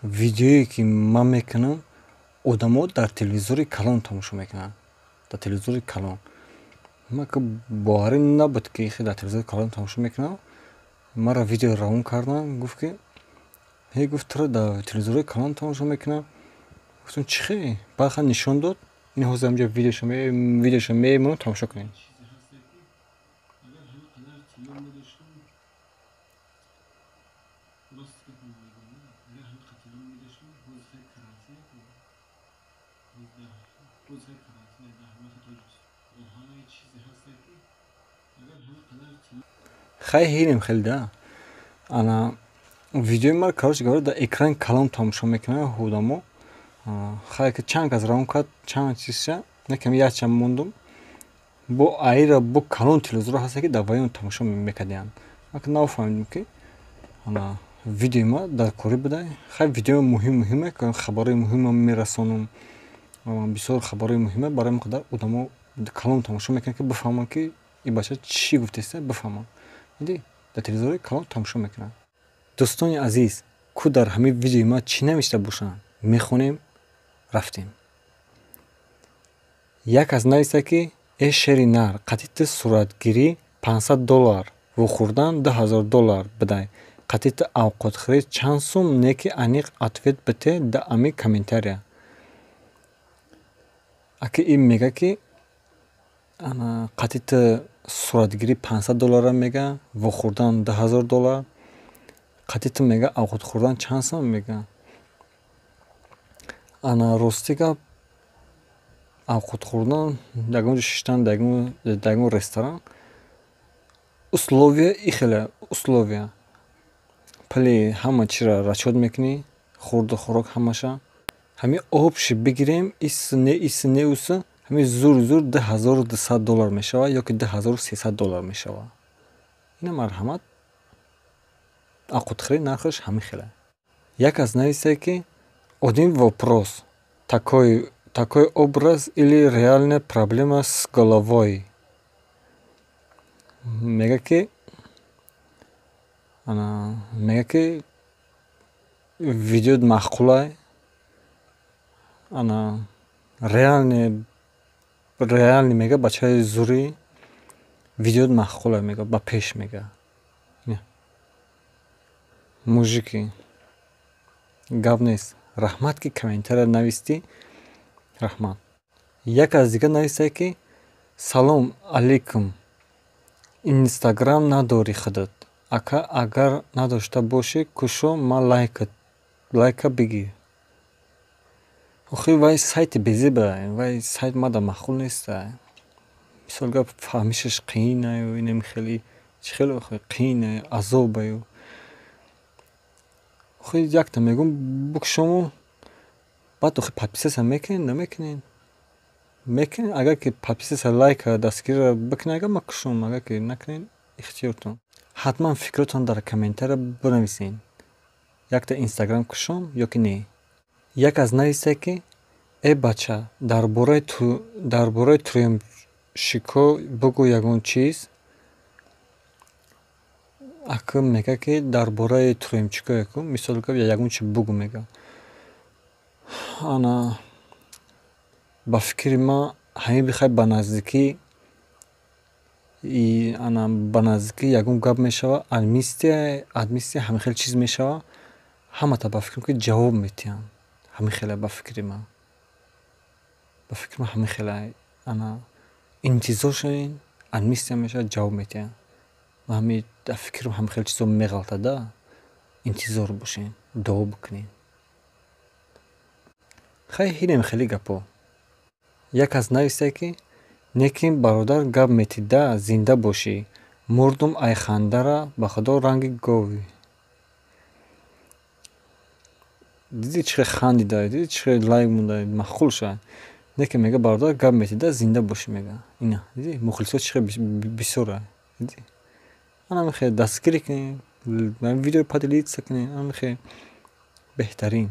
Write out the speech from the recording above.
видеое ки ман мекунам, одамо дар телевизори калон тамошо мекунанд. Дар телевизори калон ман ки боварӣ набуд ки дар телевизори калон тамошо мекунам. Мара видео равон карданд, гуфт ки гуфт туро дар телевизори калон тамошо мекунам. гуфтам чӣ хеле? Баъд нишон дод. ин ҳозир ҳамҷо видеошо меемонам тамошо кунем. хай ҳирем хеле да. Ана видеои мар короче говоря дар экрани калон тамошо мекунанд одамо. хай ки чанд кас равон кард, чанд чизша, якам ячам мондум. бо аира бо калон телевизор ҳаста ки дар ваён тамошо мекардиянд. ман ки нафаҳмидем ки ана видеои ма дар корӣ буда. хай видео муҳиме ки хабарои муҳима мерасонам. бисёр хабарои муҳима барои ин қадар одамо калон тамошо мекунанд ки бифаҳманд ки ин бача чӣ гуфтааст, бифаҳманд. види дар телевизори калон тамошо мекунанд. дӯстони азиз, ку дар ҳамин видеои ма чӣ навишта бошанд? Мехонем, рафтем. як кас нависта ки э шери нар қатити суратгирӣ $500 вохӯрдан $2000 бидай. қатити авқотхӯрӣ чанд сум? Неки аниқ ответ бите дар ами комментария. аки ин мега ки ана қатити суратгирӣ $500 мега, вохӯрдан $2000. қатити мега авқот хӯрдан чанд сум мега. ана рости гап авқот хӯрдан ягон ҷо шиштан дар ягон ресторан условия ихеле условия. пали ҳама чира расчёт мекунӣ, хӯрду хӯрок ҳамаша. ҳамин обши бигирем иси не уси ҳамин зур $2200 мешавад ё ки $2300 мешавад. ина марҳамат авқотхӯрӣ нархаш ҳамин хеле. як кас нависта ки один вопрос. Такой образ или реальная проблема с головой. мега ки видео маъқулай. ана реальный мега бачаи зурӣ видео маъқулай мега ба пеш мега. мужики гап нест. раҳмат ки комментария нависти. раҳмат. як кас дига нависта ки салом алейкум, инстаграм надорӣ худат? ака агар надошта бошӣ кушо ма лайка бигир. охи вай сайти безебае. вай сайт мада маъқул неста. мисол гап фаҳмишаш қиинаю. инам хеле чӣ хеле охи қиинаю, азобаю. охи якта мегӯм букушому баъд охи подписаться мекунед, намекунед? Мекунед. агар ки подписаться лайка дастгира бикунед, агар ма кушом, агар ки накунед ихтиёртон. ҳатман фикротон дар комментария бинависед. якта инстаграм кушом ё ки не. як кас нависта ки э бача дар бораи тӯёмшико бугӯ ягон чиз. ака мега ки дар бораи тӯёмчико мисол гап ягон чиз бугӯ мега. ана ба фикри ман ҳамин бихай ба наздикӣ ягон гап мешава. амнистия ҳамин хел чиз мешава. ҳамата ба фикрам ки ҷавоб метиҳанд. ҳамин хеле ба фикри ман ҳамин хеле ана интизор шудем. амнистия мешавад, ҷавоб метиҳанд. ман ҳамин дар фикрам ҳамин хел чизо меғалтада. интизор бошед, дуо бикунед. хай ҳинем хеле гапо. як кас нависта ки некин бародар гап метида зинда бошӣ. мурдум ай хандара ба худо ранги говӣ. диди чӣ хеле хандида, диди чӣ хеле лайк монда, маъқул шуд. некин мега бародар гап метида зинда бошӣ мега. ина диди мухлисот чӣ хеле бисёра. диди ана хеле дастгирӣ кунед, видео поделиться кунед. ана хеле беҳтарин.